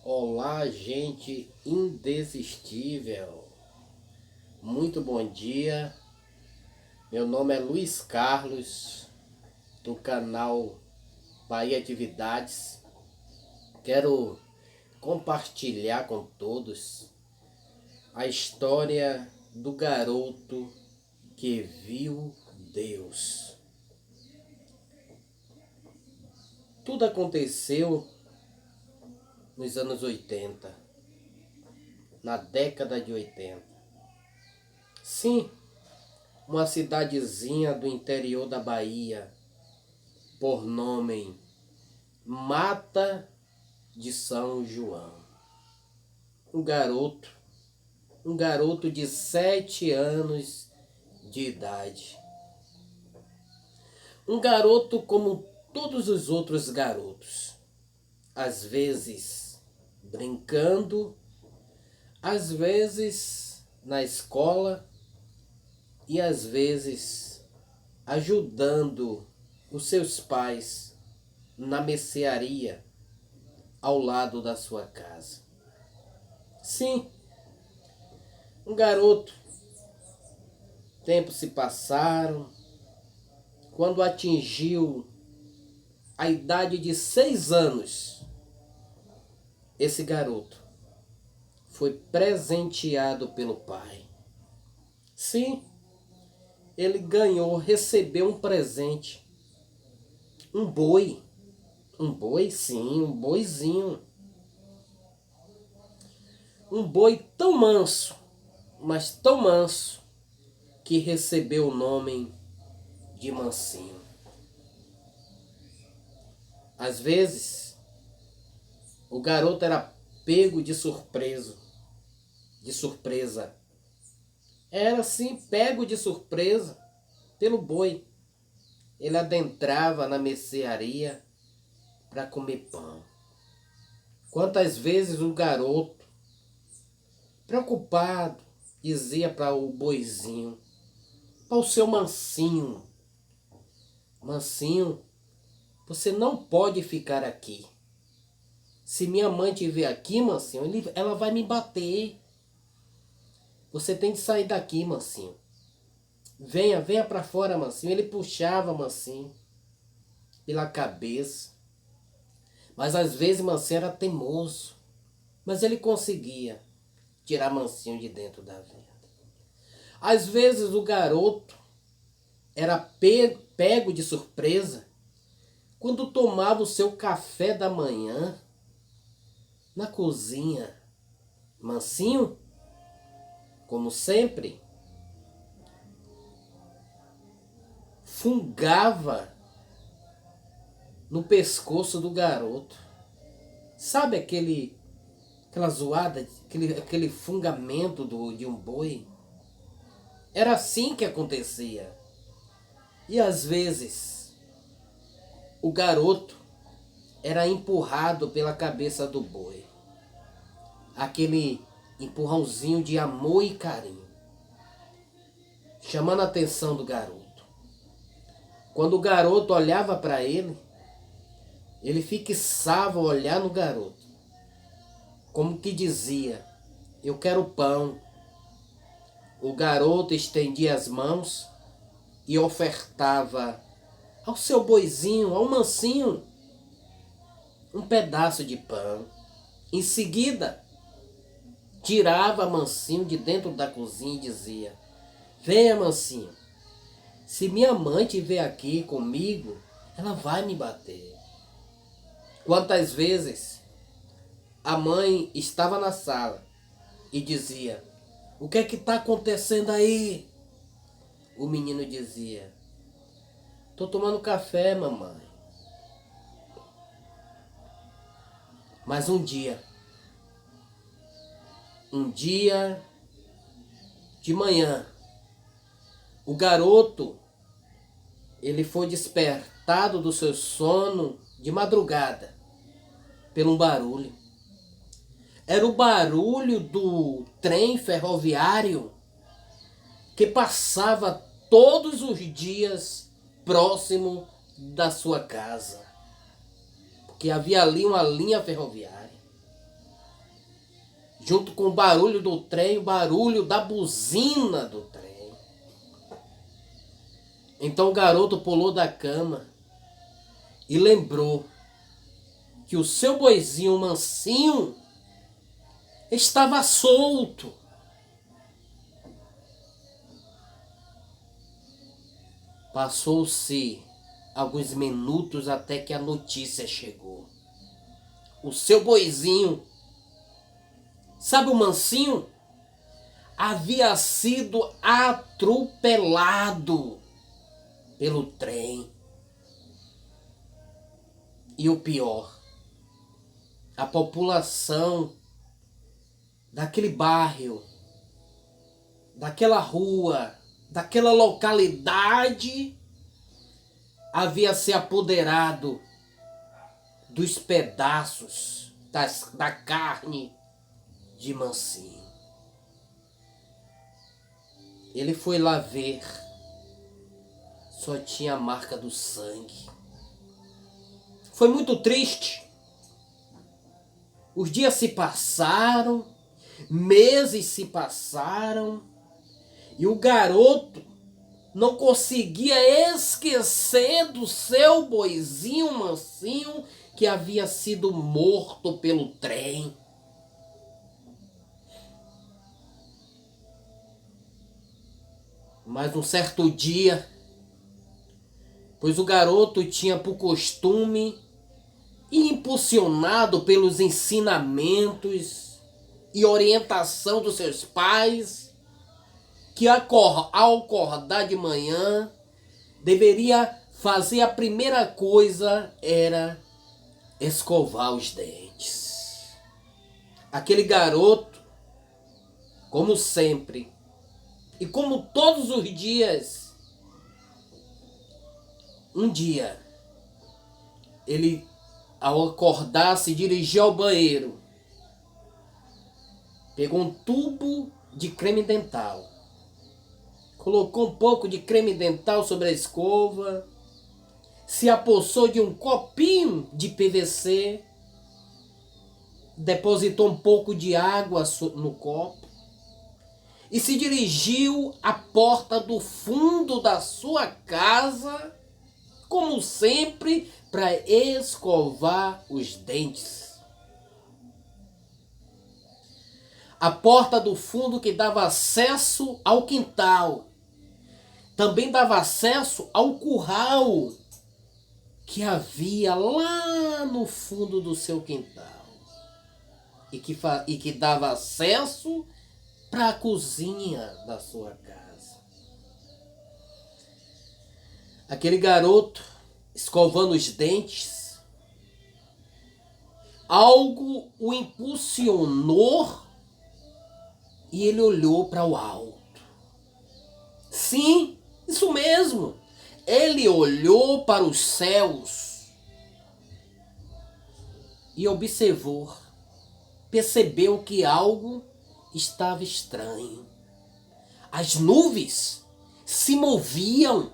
Olá, gente indesistível. Muito bom dia. Meu nome é Luiz Carlos, do canal Bahia Atividades. Quero compartilhar com todos a história do garoto que viu Deus. Tudo aconteceu nos anos 80, na década de 80. Sim, uma cidadezinha do interior da Bahia, por nome Mata de São João. Um garoto de 7 anos de idade. Um garoto como todos os outros garotos, às vezes brincando, às vezes na escola e às vezes ajudando os seus pais na mercearia ao lado da sua casa. Sim, um garoto. Tempos se passaram. Quando atingiu a idade de 6 anos, esse garoto foi presenteado pelo pai. Sim, ele recebeu um presente. Um boi. Um boi, sim, um boizinho. Um boi tão manso, mas tão manso, que recebeu o nome de Mansinho. Às vezes, o garoto era pego de surpresa. Era assim, pego de surpresa pelo boi. Ele adentrava na mercearia para comer pão. Quantas vezes o garoto, preocupado, dizia para o boizinho, para o seu Mansinho: Mansinho, você não pode ficar aqui. Se minha mãe te ver aqui, Mansinho, ela vai me bater. Você tem que sair daqui, Mansinho. Venha para fora, Mansinho. Ele puxava Mansinho pela cabeça. Mas às vezes Mansinho era teimoso. Mas ele conseguia tirar Mansinho de dentro da venda. Às vezes o garoto era pego de surpresa quando tomava o seu café da manhã na cozinha. Mansinho, como sempre, fungava no pescoço do garoto. Sabe aquela zoada, aquele fungamento de um boi? Era assim que acontecia. E às vezes o garoto era empurrado pela cabeça do boi. Aquele empurrãozinho de amor e carinho, chamando a atenção do garoto. Quando o garoto olhava para ele fixava o olhar no garoto, como que dizia: eu quero pão. O garoto estendia as mãos e ofertava ao seu boizinho, ao Mansinho, um pedaço de pão. Em seguida, tirava Mansinho de dentro da cozinha e dizia: venha, Mansinho, se minha mãe te ver aqui comigo, ela vai me bater. Quantas vezes a mãe estava na sala e dizia: o que é que está acontecendo aí? O menino dizia: tô tomando café, mamãe. Mas um dia de manhã, o garoto, ele foi despertado do seu sono de madrugada por um barulho. Era o barulho do trem ferroviário que passava todos os dias próximo da sua casa. Porque havia ali uma linha ferroviária. junto com o barulho do trem, o barulho da buzina do trem. Então o garoto pulou da cama e lembrou que o seu boizinho mansinho estava solto. Passou-se alguns minutos até que a notícia chegou. O seu boizinho, sabe o mansinho? Havia sido atropelado pelo trem. E o pior, a população daquele bairro, daquela rua, daquela localidade havia se apoderado dos pedaços da carne de mansinho. Ele foi lá ver, só tinha a marca do sangue. Foi muito triste. Os dias se passaram, meses se passaram, e o garoto não conseguia esquecer do seu boizinho mansinho que havia sido morto pelo trem. Mas um certo dia, pois o garoto tinha por costume, e impulsionado pelos ensinamentos e orientação dos seus pais, que ao acordar de manhã, deveria fazer a primeira coisa era escovar os dentes. Aquele garoto, como sempre, e como todos os dias, um dia, ele, ao acordar, se dirigiu ao banheiro, pegou um tubo de creme dental, colocou um pouco de creme dental sobre a escova, se apossou de um copinho de PVC, depositou um pouco de água no copo e se dirigiu à porta do fundo da sua casa, como sempre, para escovar os dentes. A porta do fundo que dava acesso ao quintal, também dava acesso ao curral que havia lá no fundo do seu quintal e que dava acesso para a cozinha da sua casa. Aquele garoto, escovando os dentes, algo o impulsionou e ele olhou para o alto. Sim, isso mesmo. Ele olhou para os céus e observou, percebeu que algo estava estranho. As nuvens se moviam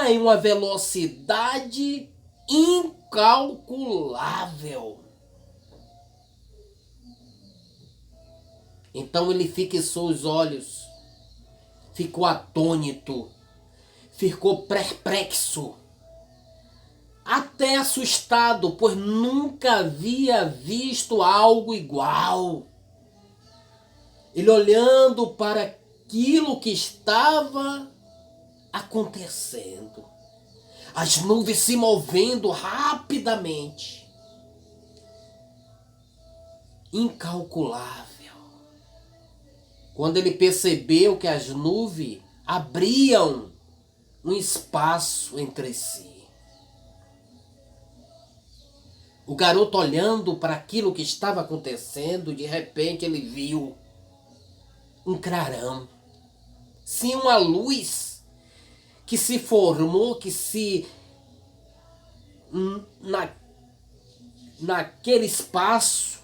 em uma velocidade incalculável. Então ele fixou os olhos, ficou atônito, ficou perplexo, até assustado, pois nunca havia visto algo igual. Ele olhando para aquilo que estava acontecendo, as nuvens se movendo rapidamente, incalculável. Quando ele percebeu que as nuvens abriam um espaço entre si, o garoto olhando para aquilo que estava acontecendo, de repente ele viu um clarão. Sim, uma luz que se formou, naquele espaço.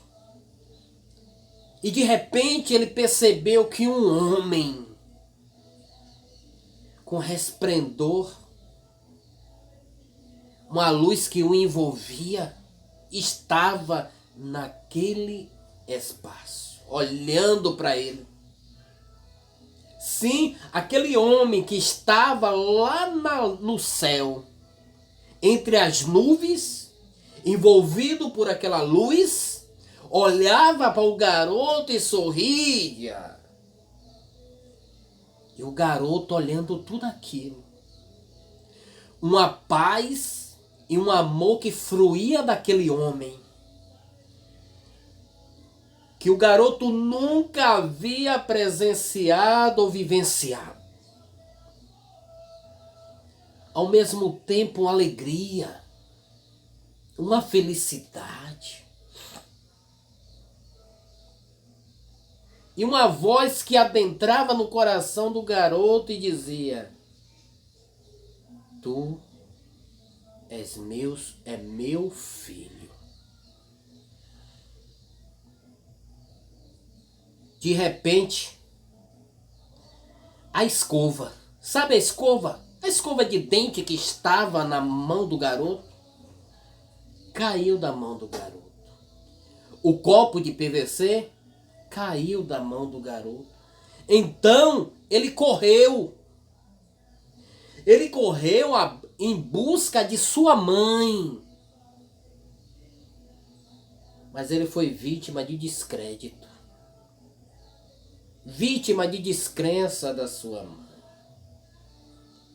E de repente ele percebeu que um homem com resplendor, uma luz que o envolvia, estava naquele espaço, olhando para ele. Sim, aquele homem que estava lá no céu, entre as nuvens, envolvido por aquela luz, olhava para o garoto e sorria. E o garoto olhando tudo aquilo. Uma paz e um amor que fluía daquele homem, que o garoto nunca havia presenciado ou vivenciado. Ao mesmo tempo, uma alegria, uma felicidade. E uma voz que adentrava no coração do garoto e dizia: Tu és meu filho. De repente, a escova, sabe a escova? A escova de dente que estava na mão do garoto, caiu da mão do garoto. O copo de PVC caiu da mão do garoto. Então, ele correu. Ele correu em busca de sua mãe. Mas ele foi vítima de descrédito. Vítima de descrença da sua mãe.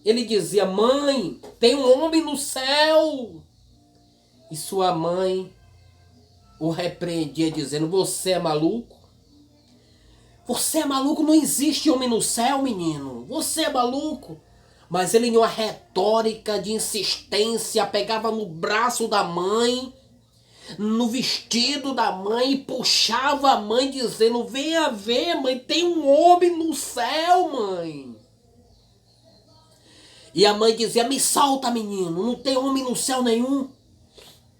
Ele dizia: mãe, tem um homem no céu. E sua mãe o repreendia dizendo: você é maluco? Você é maluco? Não existe homem no céu, menino. Você é maluco? Mas ele, em uma retórica de insistência, pegava no braço da mãe, no vestido da mãe, e puxava a mãe dizendo: venha ver, mãe, tem um homem no céu, mãe. E a mãe dizia: me solta, menino, não tem homem no céu nenhum,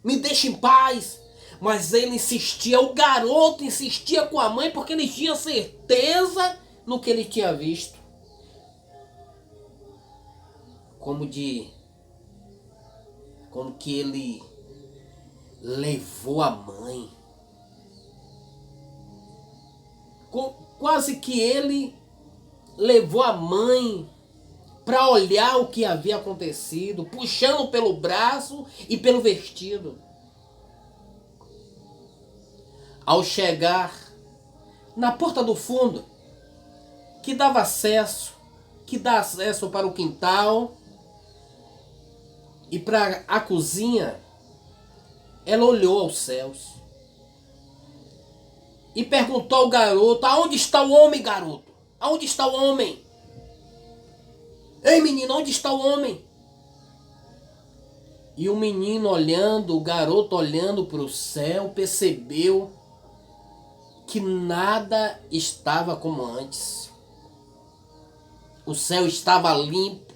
me deixa em paz. Mas ele insistia, o garoto insistia com a mãe, porque ele tinha certeza no que ele tinha visto. Como que ele levou a mãe. Quase que ele levou a mãe para olhar o que havia acontecido, puxando pelo braço e pelo vestido. Ao chegar na porta do fundo, que dá acesso para o quintal e para a cozinha, ela olhou aos céus e perguntou ao garoto: aonde está o homem, garoto? Aonde está o homem? Ei, menino, onde está o homem? E o menino olhando, o garoto olhando para o céu, percebeu que nada estava como antes. O céu estava limpo.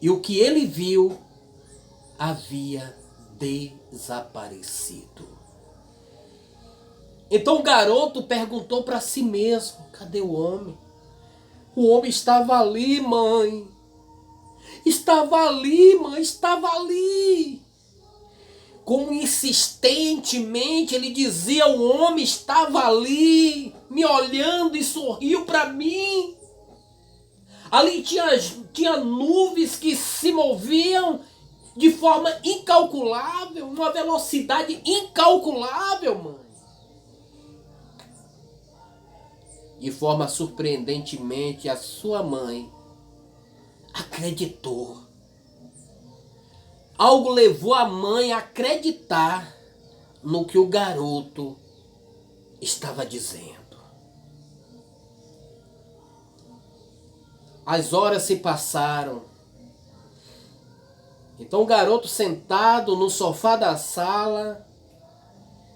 E o que ele viu havia desaparecido. Então o garoto perguntou para si mesmo: cadê o homem? O homem estava ali, mãe. Estava ali, mãe, estava ali. Como insistentemente ele dizia: o homem estava ali, me olhando e sorriu para mim. Ali tinha nuvens que se moviam de forma incalculável, uma velocidade incalculável, mãe. De forma surpreendentemente, a sua mãe acreditou. Algo levou a mãe a acreditar no que o garoto estava dizendo. As horas se passaram. Então o garoto, sentado no sofá da sala,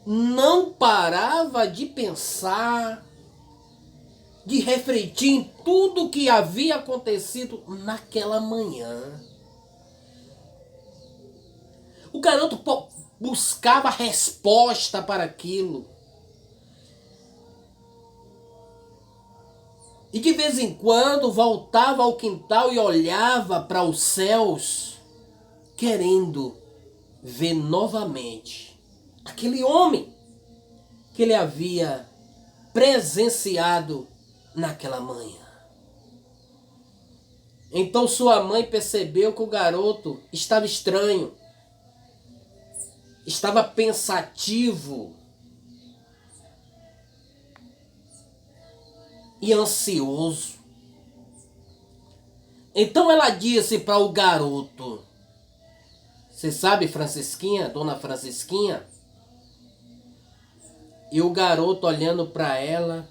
não parava de pensar, de refletir em tudo o que havia acontecido naquela manhã. O garoto buscava resposta para aquilo. E de vez em quando voltava ao quintal e olhava para os céus, querendo ver novamente aquele homem que ele havia presenciado naquela manhã. Então sua mãe percebeu que o garoto estava estranho, estava pensativo e ansioso. Então ela disse para o garoto: você sabe, Francisquinha, dona Francisquinha? E o garoto, olhando para ela,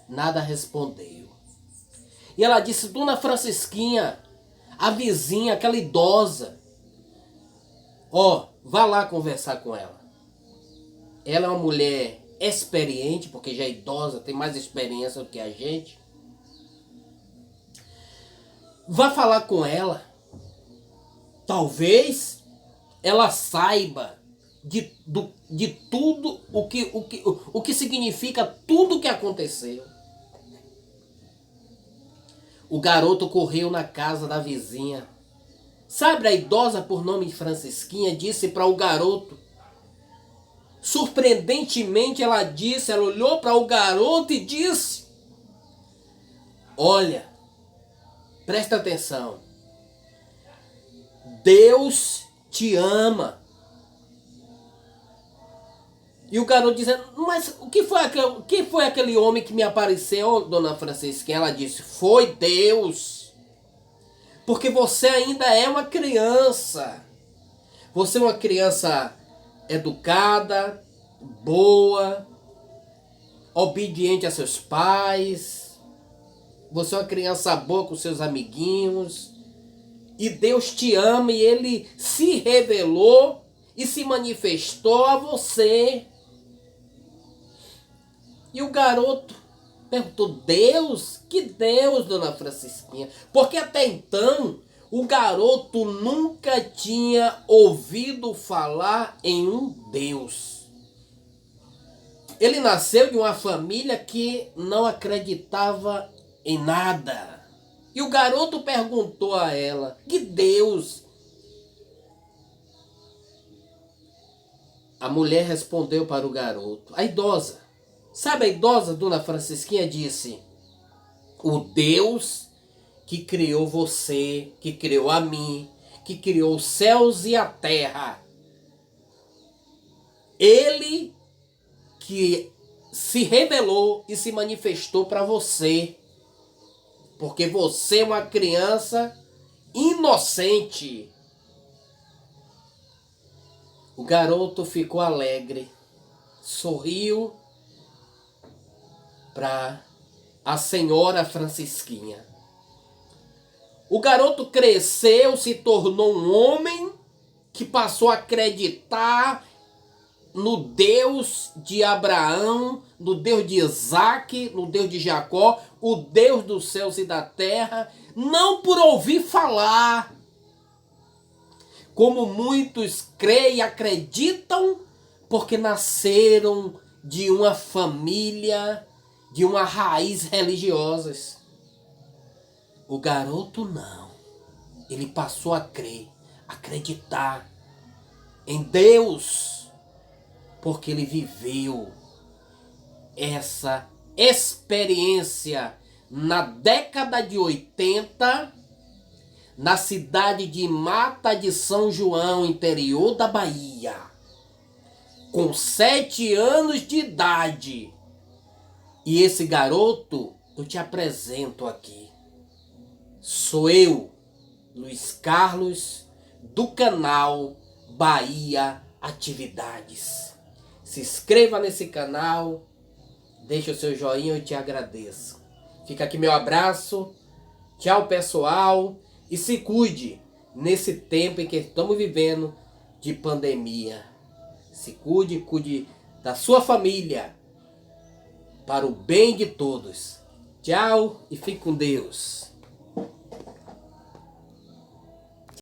nada respondeu. E ela disse: dona Francisquinha, a vizinha, aquela idosa, vá lá conversar com ela. Ela é uma mulher experiente, porque já é idosa, tem mais experiência do que a gente. Vá falar com ela. Talvez ela saiba de tudo o que significa tudo o que aconteceu. O garoto correu na casa da vizinha. Sabe, a idosa por nome de Francisquinha disse para o garoto. Surpreendentemente ela olhou para o garoto e disse: olha, presta atenção. Deus te ama. E o garoto dizendo: mas o que foi aquele homem que me apareceu, dona Francisca? Ela disse: foi Deus. Porque você ainda é uma criança. Você é uma criança educada, boa, obediente a seus pais. Você é uma criança boa com seus amiguinhos. E Deus te ama e Ele se revelou e se manifestou a você. E o garoto perguntou: Deus? Que Deus, dona Francisquinha? Porque até então o garoto nunca tinha ouvido falar em um Deus. Ele nasceu de uma família que não acreditava em nada. E o garoto perguntou a ela: que Deus? A mulher respondeu para o garoto, a idosa. Sabe, a idosa, dona Francisquinha, disse: o Deus que criou você, que criou a mim, que criou os céus e a terra. Ele que se revelou e se manifestou para você. Porque você é uma criança inocente. O garoto ficou alegre, sorriu para a senhora Francisquinha. O garoto cresceu, se tornou um homem que passou a acreditar no Deus de Abraão, no Deus de Isaac, no Deus de Jacó, o Deus dos céus e da terra, não por ouvir falar, como muitos creem e acreditam, porque nasceram de uma família, de uma raiz religiosas. O garoto não. Ele passou a crer, acreditar em Deus, porque ele viveu essa experiência na década de 80, na cidade de Mata de São João, interior da Bahia, com 7 anos de idade. E esse garoto eu te apresento aqui. Sou eu, Luiz Carlos, do canal Bahia Atividades. Se inscreva nesse canal, deixa o seu joinha, eu te agradeço. Fica aqui meu abraço, tchau pessoal, e se cuide nesse tempo em que estamos vivendo de pandemia. Se cuide da sua família, para o bem de todos. Tchau e fique com Deus.